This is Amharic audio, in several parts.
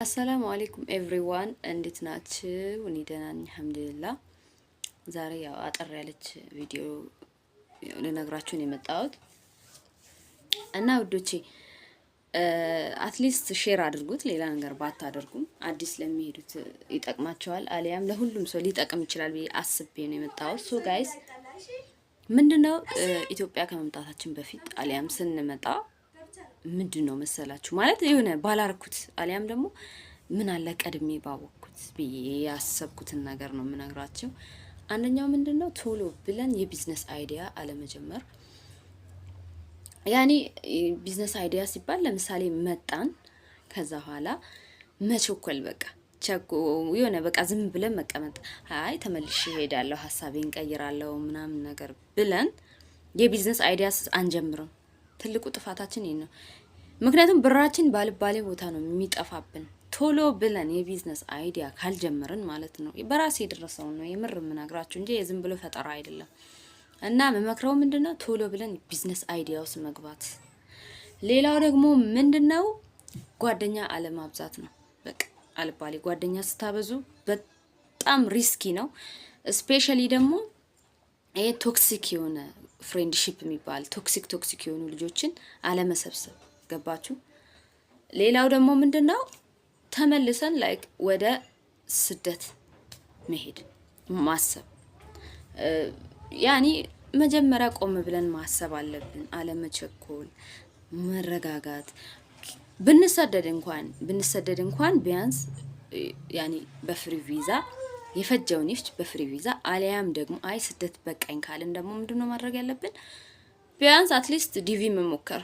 አሰላሙ አለይኩም ኤቭሪዋን እንዴት ናችሁ? እኔ ደህና ነኝ አልሐምዱሊላህ። ዛሬ ያው አጠር ያለች ቪዲዮ ልነግራችሁ ነው የመጣሁት እና ውዶቼ አትሊስት ሼር አድርጉት። ሌላ ነገር ባታደርጉም አዲስ ለሚሄዱት ይጠቅማቸዋል፣ አሊያም ለሁሉም ሰው ሊጠቅም ይችላል ብዬ አስቤ ነው የመጣሁት። ሶ ጋይስ ምንድነው ኢትዮጵያ ከመምጣታችን በፊት አሊያም ስንመጣ ምንድነው መሰላችሁ ማለት የሆነ ባላርኩት አሊያም ደግሞ ምን አለ ቀድሜ ባወቅኩት ብዬ ያሰብኩትን ነገር ነው የምነግራችሁ። አንደኛው ምንድነው ቶሎ ብለን የቢዝነስ አይዲያ አለመጀመር። ያኔ ቢዝነስ አይዲያ ሲባል ለምሳሌ መጣን ከዛ በኋላ መቸኮል በቃ የሆነ በቃ ዝም ብለን መቀመጥ፣ አይ ተመልሼ እሄዳለሁ ሀሳቤን ቀይራለሁ ምናምን ነገር ብለን የቢዝነስ አይዲያ አንጀምርም። ትልቁ ጥፋታችን ይሄ ነው። ምክንያቱም ብራችን ባልባሌ ቦታ ነው የሚጠፋብን። ቶሎ ብለን የቢዝነስ አይዲያ ካልጀመርን ማለት ነው። በራሴ የደረሰው ነው የምር የምነግራችሁ እንጂ የዝም ብሎ ፈጠራ አይደለም። እና መመክረው ምንድነው ቶሎ ብለን ቢዝነስ አይዲያ ውስጥ መግባት። ሌላው ደግሞ ምንድነው ጓደኛ አለማብዛት ነው። በቃ አልባሌ ጓደኛ ስታበዙ በጣም ሪስኪ ነው። ስፔሻሊ ደግሞ ይሄ ቶክሲክ የሆነ ፍሬንድሺፕ የሚባል ቶክሲክ የሆኑ ልጆችን አለመሰብሰብ። ገባችሁ? ሌላው ደግሞ ምንድነው ተመልሰን ላይክ ወደ ስደት መሄድ ማሰብ። ያኒ መጀመሪያ ቆም ብለን ማሰብ አለብን። አለመቸኮል፣ መረጋጋት። ብንሰደድ እንኳን ቢያንስ ያኒ በፍሪ ቪዛ የፈጀውን ይፍጭ በፍሪ ቪዛ አሊያም ደግሞ አይ ስደት በቃኝ ካልን ደግሞ ምንድነው ማድረግ ያለብን? ቢያንስ አትሊስት ዲቪ መሞከር።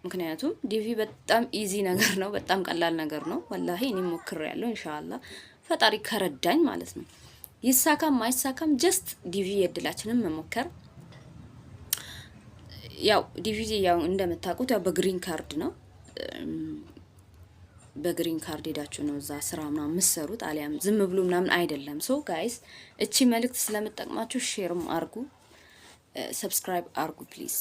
ምክንያቱም ዲቪ በጣም ኢዚ ነገር ነው፣ በጣም ቀላል ነገር ነው። ወላሂ እኔ ሞክሬያለሁ ኢንሻአላህ ፈጣሪ ከረዳኝ ማለት ነው። ይሳካም አይሳካም ጀስት ዲቪ የድላችንን መሞከር። ያው ዲቪ ያው እንደምታውቁት ያው በግሪን ካርድ ነው። በግሪን ካርድ ሄዳችሁ ነው እዛ ስራ ምናምን የምትሰሩት፣ አሊያም ዝም ብሎ ምናምን አይደለም። ሶ ጋይስ እቺ መልእክት ስለምጠቅማችሁ ሼርም አርጉ፣ ሰብስክራይብ አርጉ ፕሊዝ።